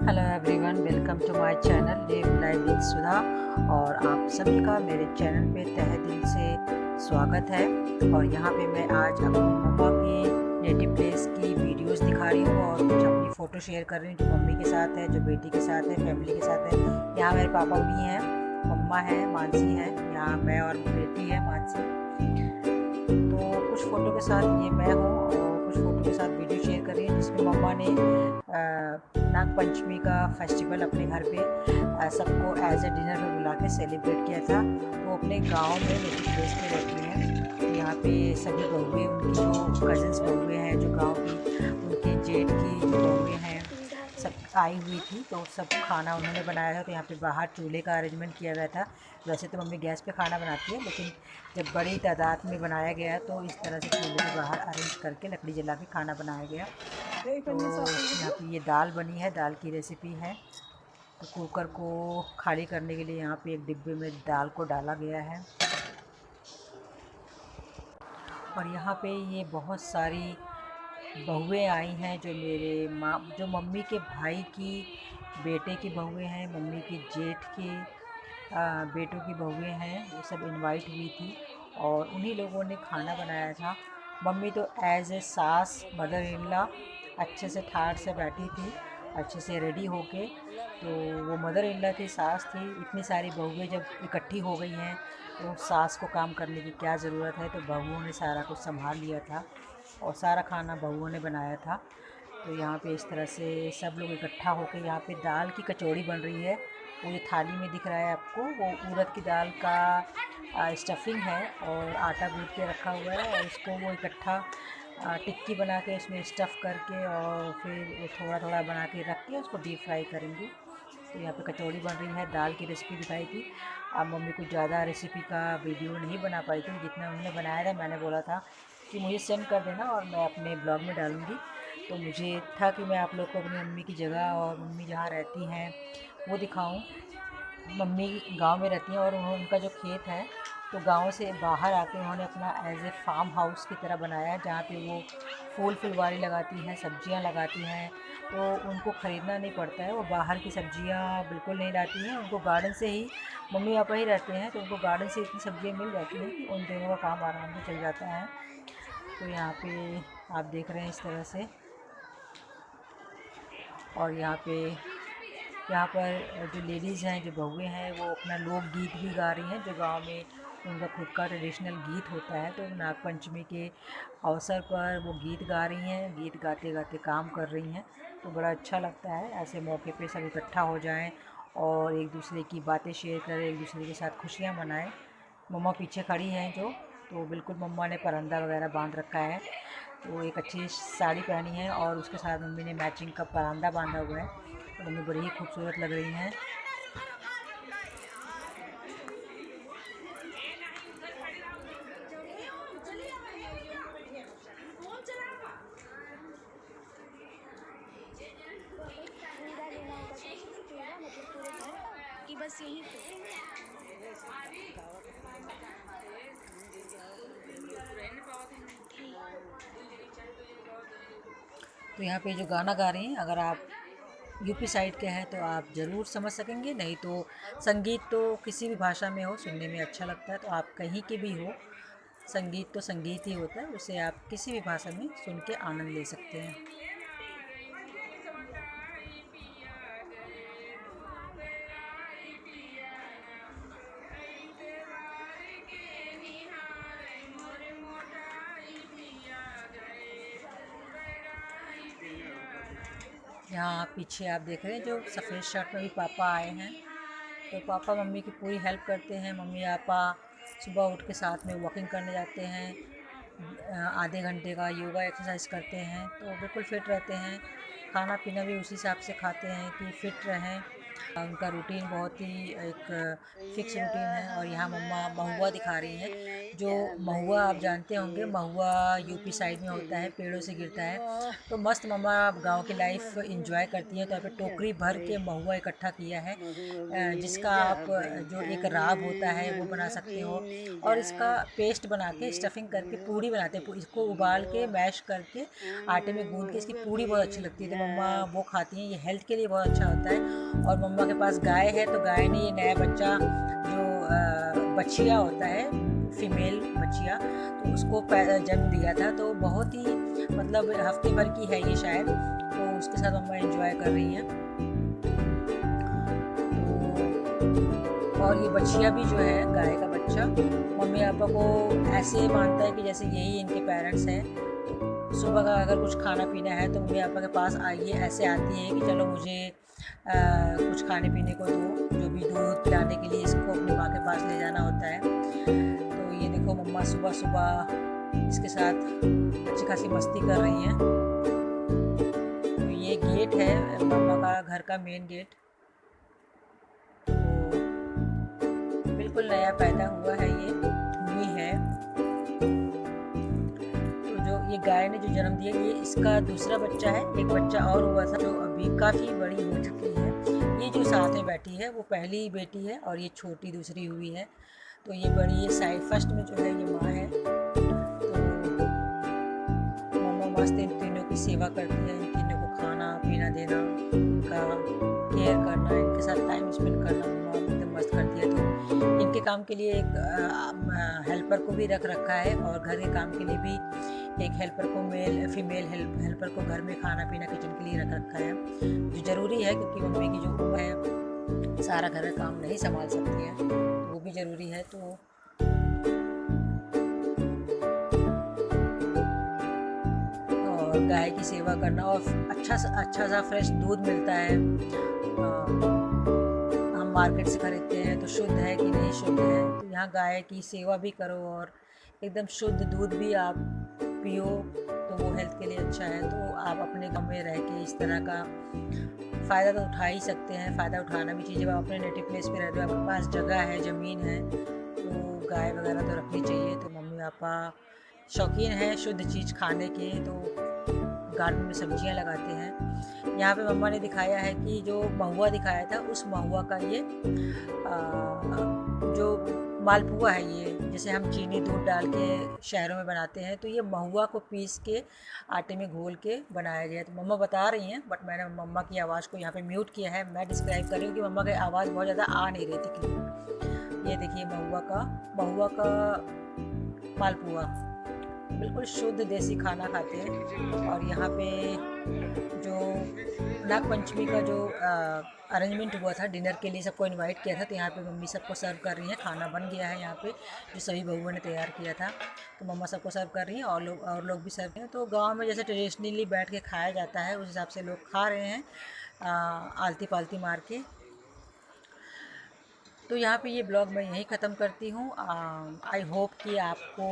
Hello everyone, welcome to my channel live life with Sudha. और आप सभी का मेरे चैनल पे तहे दिल से स्वागत है। और यहाँ पे मैं आज अपनी मम्मा की नेटिव प्लेस की वीडियोस दिखा रही हूँ और कुछ अपनी फ़ोटो शेयर कर रही हूँ, जो मम्मी के साथ है, जो बेटी के साथ है, फैमिली के साथ है। यहाँ मेरे पापा भी हैं, मम्मा है, मानसी है, यहाँ मैं और बेटी है मानसी। तो कुछ फ़ोटो के साथ ये मैं हूँ और कुछ फ़ोटो के साथ वीडियो शेयर कर रही है, जिसमें मम्मा ने नाग पंचमी का फेस्टिवल अपने घर पे सबको एज ए डिनर में बुला के सेलिब्रेट किया था। वो अपने गांव में नेटिव प्लेस पे रहती हैं। तो यहाँ पे सभी बहुएँ, उनकी जो कज़न्स बहुएँ हैं, जो गांव की उनके जेठ की जो बहुएँ हैं, सब आई हुई थी। तो सब खाना उन्होंने बनाया था। तो यहाँ पे बाहर चूल्हे का अरेंजमेंट किया गया था। वैसे तो मम्मी गैस पे खाना बनाती है, लेकिन जब बड़ी तादाद में बनाया गया तो इस तरह से चूल्हे के बाहर अरेंज करके लकड़ी जला के खाना बनाया गया। तो यहाँ पे ये दाल बनी है, दाल की रेसिपी है। तो कुकर को खाली करने के लिए यहाँ पे एक डिब्बे में दाल को डाला गया है। और यहाँ पे ये बहुत सारी बहुएँ आई हैं, जो मम्मी के भाई की बेटे की बहुएँ हैं, मम्मी की जेठ के बेटों की बहुएँ हैं। वो सब इनवाइट हुई थी और उन्हीं लोगों ने खाना बनाया था। मम्मी तो एज ए सास, मदर इन लॉ अच्छे से ठाठ से बैठी थी, अच्छे से रेडी होके। तो वो मदर इन लॉ थी, सास थी। इतनी सारी बहुएँ जब इकट्ठी हो गई हैं तो सास को काम करने की क्या ज़रूरत है। तो बहुओं ने सारा कुछ संभाल लिया था और सारा खाना बहुओं ने बनाया था। तो यहाँ पे इस तरह से सब लोग इकट्ठा होकर यहाँ पे दाल की कचौड़ी बन रही है। वो जो थाली में दिख रहा है आपको, वो उड़द की दाल का स्टफिंग है और आटा गूँथ के रखा हुआ है। और इसको वो इकट्ठा टिक्की बना के उसमें स्टफ़ करके और फिर थोड़ा थोड़ा बना के रख के उसको डीप फ्राई करेंगे। तो यहाँ पे कचौड़ी बन रही है। दाल की रेसिपी दिखाई थी। अब मम्मी कुछ ज़्यादा रेसिपी का वीडियो नहीं बना पाई थी, जितना उन्होंने बनाया था। मैंने बोला था कि मुझे सेंड कर देना और मैं अपने ब्लॉग में डालूँगी। तो मुझे था कि मैं आप लोग को अपनी मम्मी की जगह और मम्मी जहाँ रहती हैं वो दिखाऊं। मम्मी गांव में रहती हैं और उनका जो खेत है, तो गांव से बाहर आके उन्होंने अपना एज ए फार्म हाउस की तरह बनाया है, जहाँ पे वो फूल फुलवारी लगाती हैं, सब्जियां लगाती हैं। तो उनको ख़रीदना नहीं पड़ता है, वो बाहर की सब्जियां बिल्कुल नहीं लाती हैं। उनको गार्डन से ही, मम्मी पापा ही रहते हैं तो उनको गार्डन से इतनी सब्जियां मिल जाती हैं कि उन दोनों का काम आराम से चल जाता है। तो यहाँ पे आप देख रहे हैं इस तरह से। और यहाँ पर जो लेडीज़ हैं, जो बहुएँ हैं, वो अपना लोकगीत भी गा रही हैं, जो गांव में उनका खुद का ट्रेडिशनल गीत होता है। तो नाग पंचमी के अवसर पर वो गीत गा रही हैं, गीत गाते गाते काम कर रही हैं। तो बड़ा अच्छा लगता है ऐसे मौके पे सब इकट्ठा हो जाएं और एक दूसरे की बातें शेयर करें, एक दूसरे के साथ खुशियाँ मनाएं। मम्मा पीछे खड़ी हैं जो, तो बिल्कुल मम्मा ने परंदा वगैरह बांध रखा है। तो एक अच्छी साड़ी पहनी है और उसके साथ मम्मी ने मैचिंग का परांदा बांधा हुआ है। तो मम्मी बड़ी ही खूबसूरत लग रही हैं। पूरा लेना होगा कैसे नहीं पूरा मतलब पूरे घर का कि बस यहीं पे। तो यहाँ पे जो गाना गा रही हैं, अगर आप यूपी साइड के हैं तो आप ज़रूर समझ सकेंगे, नहीं तो संगीत तो किसी भी भाषा में हो सुनने में अच्छा लगता है। तो आप कहीं के भी हो, संगीत तो संगीत ही होता है, उसे आप किसी भी भाषा में सुन के आनंद ले सकते हैं। यहाँ पीछे आप देख रहे हैं जो सफ़ेद शर्ट में भी पापा आए हैं। तो पापा मम्मी की पूरी हेल्प करते हैं। मम्मी पापा सुबह उठ के साथ में वॉकिंग करने जाते हैं, आधे घंटे का योगा एक्सरसाइज करते हैं, तो बिल्कुल फिट रहते हैं। खाना पीना भी उसी हिसाब से खाते हैं कि फ़िट रहें। उनका रूटीन बहुत ही एक फ़िक्स रूटीन है। और यहाँ मम्मा महुआ दिखा रही हैं। जो महुआ आप जानते होंगे, महुआ यूपी साइड में होता है, पेड़ों से गिरता है। तो मस्त मम्मा गांव की लाइफ एंजॉय करती है। तो यहाँ पे टोकरी भर के महुआ इकट्ठा किया है, जिसका आप जो एक राब होता है वो बना सकते हो, और इसका पेस्ट बना के स्टफिंग करके पूड़ी बनाते हैं। इसको उबाल के मैश करके आटे में गूंद के इसकी पूड़ी बहुत अच्छी लगती है, तो मम्मा वो खाती हैं। ये हेल्थ के लिए बहुत अच्छा होता है। और मम्मा के पास गाय है, तो गाय ने ये नया बच्चा जो बछिया होता है, फीमेल बछिया, तो उसको जन्म दिया था। तो बहुत ही मतलब हफ्ते भर की है ये शायद, तो उसके साथ मम्मा एंजॉय कर रही हैं। तो और ये बछिया भी जो है, गाय का बच्चा, मम्मी पापा को ऐसे मानता है कि जैसे यही इनके पेरेंट्स हैं। सुबह का अगर कुछ खाना पीना है तो मम्मी पापा के पास आइए, ऐसे आती है कि चलो मुझे कुछ खाने पीने को दो। जो भी दूध पिलाने के लिए इसको अपनी माँ के पास ले जाना होता है। तो ये देखो मम्मा सुबह सुबह इसके साथ अच्छी खासी मस्ती कर रही हैं। तो ये गेट है मम्मा का घर का, मेन गेट। तो बिल्कुल नया पैदा हुआ है, ये हुई है। ये गाय ने जो जन्म दिया, ये इसका दूसरा बच्चा है। एक बच्चा और हुआ था जो अभी काफ़ी बड़ी हो चुकी है। ये जो साथ में बैठी है वो पहली बेटी है, और ये छोटी दूसरी हुई है। तो ये बड़ी, ये साइड फर्स्ट में जो है ये माँ है। तो मम्मा मस्त इन तीनों की सेवा करती है, इन तीनों को खाना पीना देना, इनका केयर करना, इनके साथ टाइम स्पेंड करना मम्मा एकदम मस्त करती है। तो इनके काम के लिए एक हेल्पर को भी रख रखा है, और घर के काम के लिए भी एक हेल्पर को, फीमेल हेल्पर को घर में खाना पीना किचन के लिए रख रखा है, जो ज़रूरी है क्योंकि मम्मी की जो उम्र है सारा घर का काम नहीं संभाल सकती है, तो वो भी ज़रूरी है। तो और गाय की सेवा करना, और अच्छा सा फ्रेश दूध मिलता है। हम मार्केट से खरीदते हैं तो शुद्ध है कि नहीं शुद्ध है, तो यहाँ गाय की सेवा भी करो और एकदम शुद्ध दूध भी आप पियो, तो वो हेल्थ के लिए अच्छा है। तो आप अपने गांव में रह के इस तरह का फ़ायदा तो उठा ही सकते हैं, फ़ायदा उठाना भी चाहिए। जब आप अपने नेटिव प्लेस पे रहते हो, आपके पास जगह है, ज़मीन है, तो गाय वगैरह तो रखनी चाहिए। तो मम्मी पापा शौकीन हैं शुद्ध चीज़ खाने के, तो गार्डन में सब्जियां लगाते हैं। यहाँ पे मम्मा ने दिखाया है कि जो महुआ दिखाया था, उस महुआ का ये जो मालपुआ है, ये जैसे हम चीनी दूध डाल के शहरों में बनाते हैं, तो ये महुआ को पीस के आटे में घोल के बनाया गया है। तो मम्मा बता रही हैं, बट मैंने मम्मा की आवाज़ को यहाँ पे म्यूट किया है। मैं डिस्क्राइब कर रही हूँ कि मम्मा की आवाज़ बहुत ज़्यादा आ नहीं रही थी क्लियर। ये देखिए महुआ का मालपुआ, बिल्कुल शुद्ध देसी खाना खाते हैं। और यहाँ पे जो नागपंचमी का जो अरेंजमेंट हुआ था डिनर के लिए, सबको इनवाइट किया था, तो यहाँ पे मम्मी सबको सर्व कर रही हैं। खाना बन गया है यहाँ पे, जो सभी बहुओं ने तैयार किया था, तो मम्मा सबको सर्व कर रही हैं, और लोग भी सर्व कर रहे हैं। तो गांव में जैसे ट्रेडिशनली बैठ के खाया जाता है, उस हिसाब से लोग खा रहे हैं आलती पालती मार के। तो यहाँ पे ये ब्लॉग मैं यहीं ख़त्म करती हूँ। आई होप कि आपको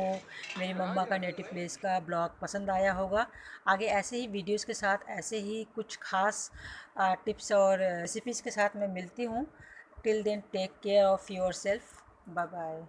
मेरी मम्मा का नेटिव प्लेस का ब्लॉग पसंद आया होगा। आगे ऐसे ही वीडियोस के साथ, ऐसे ही कुछ खास टिप्स और रेसिपीज़ के साथ मैं मिलती हूँ। Till then take care of yourself, bye bye.